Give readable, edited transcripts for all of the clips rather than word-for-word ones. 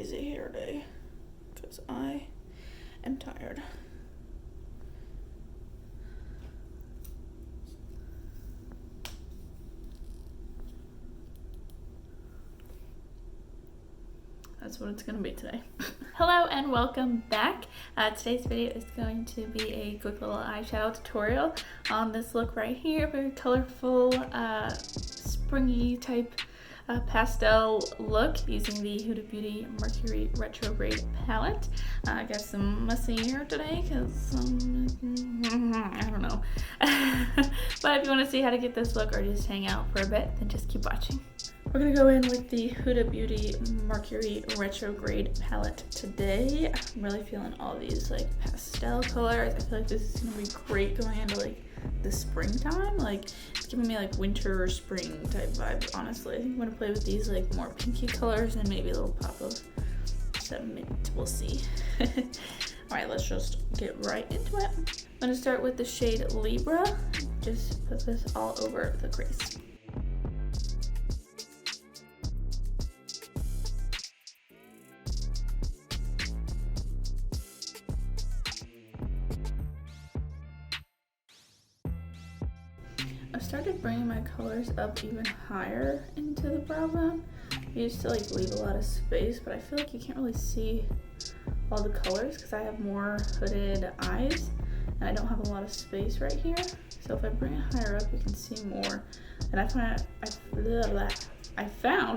lazy hair day because I am tired. That's what it's going to be today. Hello and welcome back. Today's video is going to be a quick little eyeshadow tutorial on this look right here. Very colorful, springy type pastel look using the Huda Beauty Mercury Retrograde palette. I got some messy hair today because I don't know. But if you want to see how to get this look or just hang out for a bit, then just keep watching. We're going to go in with the Huda Beauty Mercury Retrograde palette today. I'm really feeling all these like pastel colors. I feel like this is going to be great going into like the springtime. Like it's giving me like winter or spring type vibes, honestly. I think I'm going to play with these like more pinky colors and maybe a little pop of some mint. We'll see. Alright, let's just get right into it. I'm going to start with the shade Libra. Just put this all over the crease. I started bringing my colors up even higher into the brow bone. I used to like leave a lot of space, but I feel like you can't really see all the colors because I have more hooded eyes and I don't have a lot of space right here. So if I bring it higher up, you can see more. And I found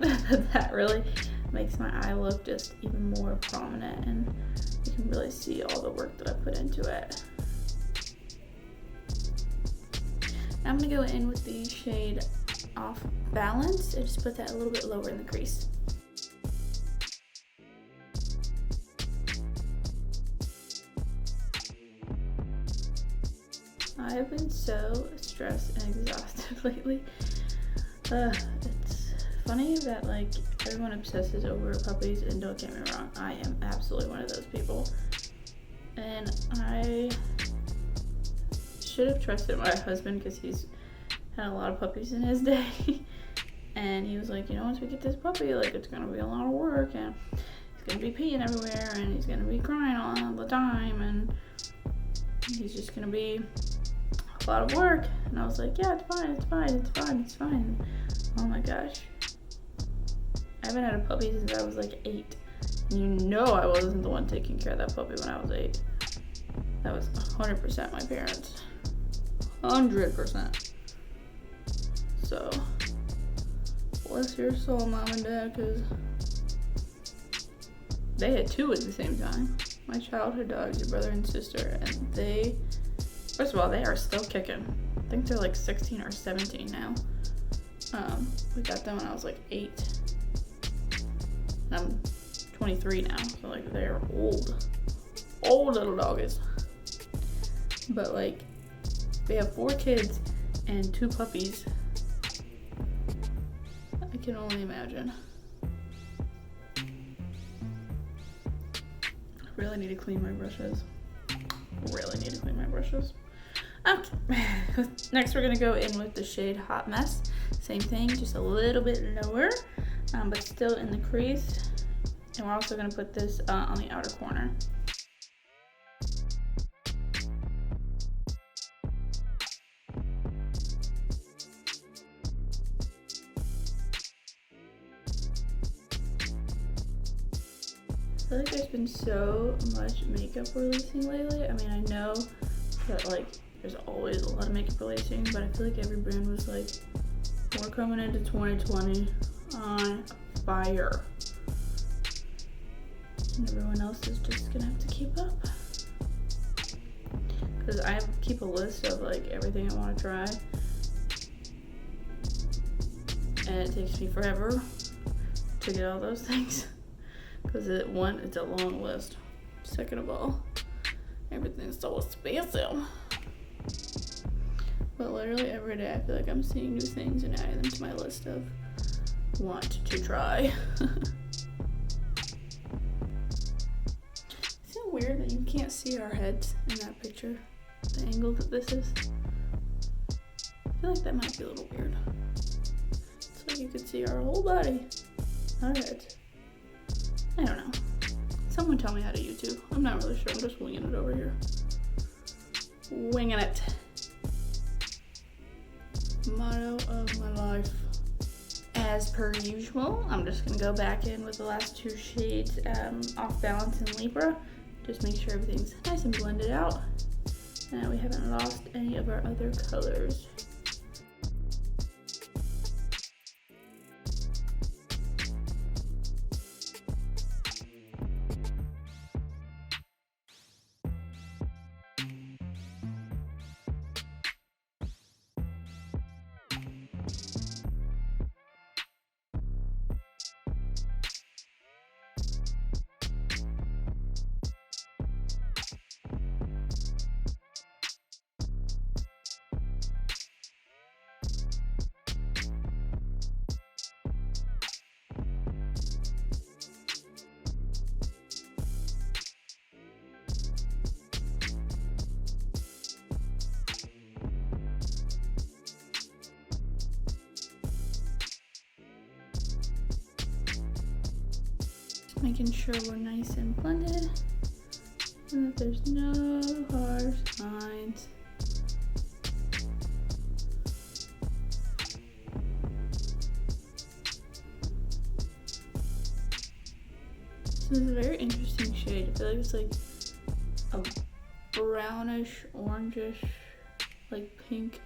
that really makes my eye look just even more prominent, and you can really see all the work that I put into it. I'm going to go in with the shade Off Balance and just put that a little bit lower in the crease. I have been so stressed and exhausted lately. It's funny that like everyone obsesses over puppies, and don't get me wrong, I am absolutely one of those people. And I should have trusted my husband because he's had a lot of puppies in his day. And he was like, you know, once we get this puppy, like it's gonna be a lot of work and he's gonna be peeing everywhere and he's gonna be crying all the time and he's just gonna be a lot of work. And I was like, yeah, it's fine, it's fine, it's fine, it's fine. Oh my gosh. I haven't had a puppy since I was like 8. And you know I wasn't the one taking care of that puppy when I was 8. That was 100% my parents. 100%. So, bless your soul, Mom and Dad, because they had 2 at the same time. My childhood dogs, your brother and sister, and they, first of all, they are still kicking. I think they're like 16 or 17 now. We got them when I was like 8. And I'm 23 now, so like they're old. Old little doggies. But like, they have 4 kids and 2 puppies. I can only imagine. I really need to clean my brushes. Okay. Next we're gonna go in with the shade Hot Mess. Same thing, just a little bit lower, but still in the crease. And we're also gonna put this on the outer corner. I feel like there's been so much makeup releasing lately. I mean, I know that like there's always a lot of makeup releasing, but I feel like every brand was like, we're coming into 2020 on fire. And everyone else is just gonna have to keep up. Because I keep a list of like everything I want to try. And it takes me forever to get all those things. Because it's a long list. Second of all, everything's so expensive. But literally every day I feel like I'm seeing new things and adding them to my list of want to try. Isn't it weird that you can't see our heads in that picture? The angle that this is? I feel like that might be a little weird. It's like you could see our whole body. Our heads. I don't know. Someone tell me how to YouTube. I'm not really sure. I'm just winging it over here. Winging it. Motto of my life. As per usual, I'm just gonna go back in with the last two shades, Off Balance and Libra. Just make sure everything's nice and blended out. And we haven't lost any of our other colors. Making sure we're nice and blended and that there's no harsh lines. This is a very interesting shade. I feel like it's like a brownish, orangish, like pink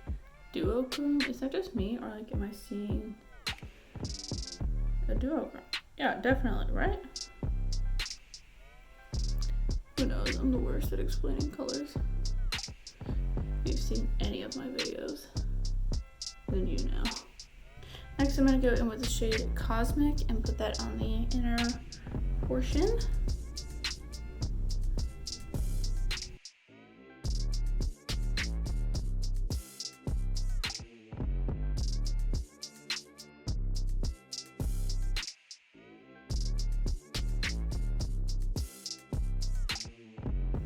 duochrome. Is that just me, or like am I seeing a duochrome? Yeah, definitely, right? Who knows? I'm the worst at explaining colors. If you've seen any of my videos, then you know. Next, I'm going to go in with the shade Cosmic and put that on the inner portion.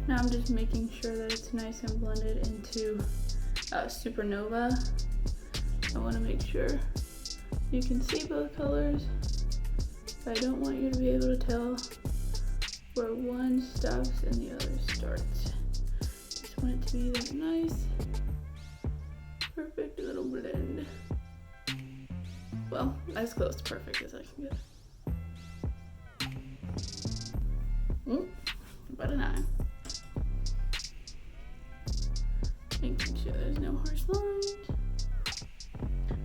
Now I'm just making sure that it's nice and blended into Supernova. I want to make sure you can see both colors, but I don't want you to be able to tell where one stops and the other starts. Just want it to be that nice, perfect little blend. Well, as close to perfect as I can get. About an eye. Making sure there's no harsh lines.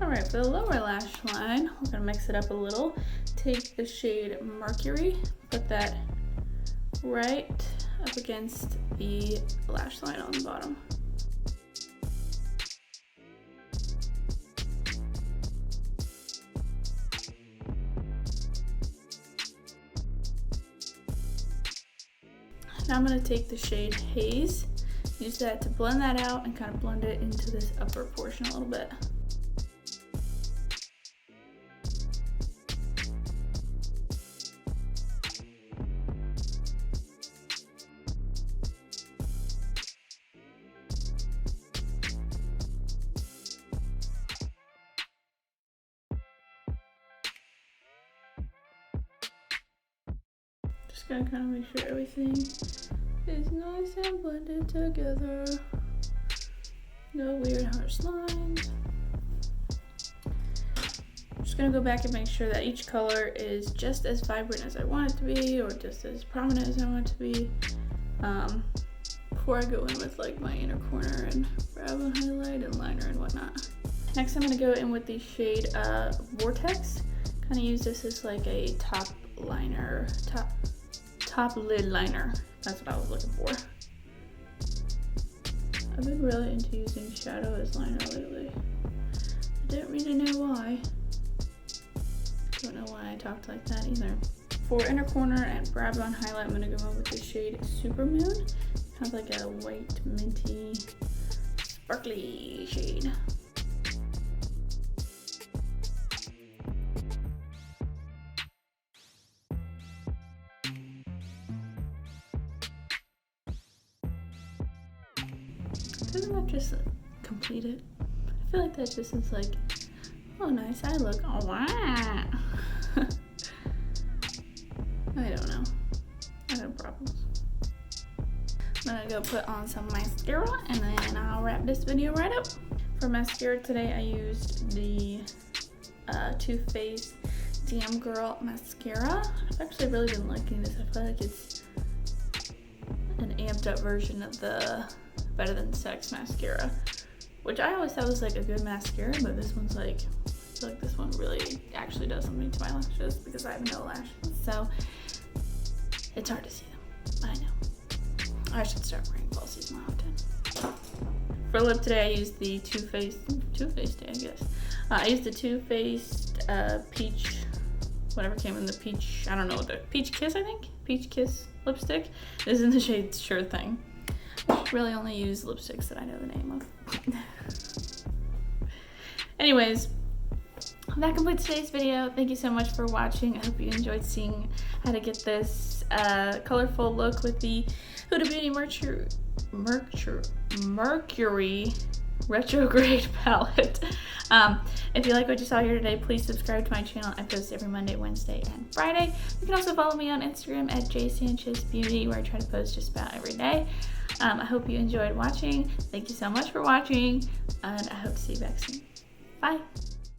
Alright, for the lower lash line, we're going to mix it up a little. Take the shade Mercury, put that right up against the lash line on the bottom. Now I'm going to take the shade Haze, use that to blend that out and kind of blend it into this upper portion a little bit. Just gonna kind of make sure everything is nice and blended together. No weird harsh lines. I'm just gonna go back and make sure that each color is just as vibrant as I want it to be, or just as prominent as I want it to be, before I go in with like my inner corner and brow and highlight and liner and whatnot. Next I'm gonna go in with the shade Vortex. Kind of use this as like a top liner, top lid liner. That's what I was looking for. I've been really into using shadow as liner lately. I didn't really know why. Don't know why I talked like that either. For inner corner and brow bone highlight, I'm gonna go in with the shade Supermoon. Kind of like a white, minty, sparkly shade. Doesn't that just complete it? I feel like that just is like, oh nice eye look, oh wow. I don't know. I have a problem gonna go put on some mascara and then I'll wrap this video right up. For mascara today, I used the Too Faced Damn Girl mascara. I've actually really been liking this. I feel like it's an amped up version of the Better Than Sex mascara, which I always thought was like a good mascara, but this one's like, I feel like this one really actually does something to my lashes because I have no lashes, so it's hard to see them. I know. I should start wearing falsies more often. For lip today, I used the Too Faced Day, I guess. I used the Too Faced Peach, whatever came in the peach, I don't know, the Peach Kiss, I think? Peach Kiss lipstick. This is in the shade Sure Thing. I really only use lipsticks that I know the name of. Anyways, that completes today's video. Thank you so much for watching. I hope you enjoyed seeing how to get this colorful look with the Huda Beauty Mercury Retrograde palette. If you like what you saw here today, please subscribe to my channel. I post every Monday, Wednesday, and Friday. You can also follow me on Instagram at JSanchez Beauty, where I try to post just about every day. I hope you enjoyed watching. Thank you so much for watching, and I hope to see you back soon. Bye.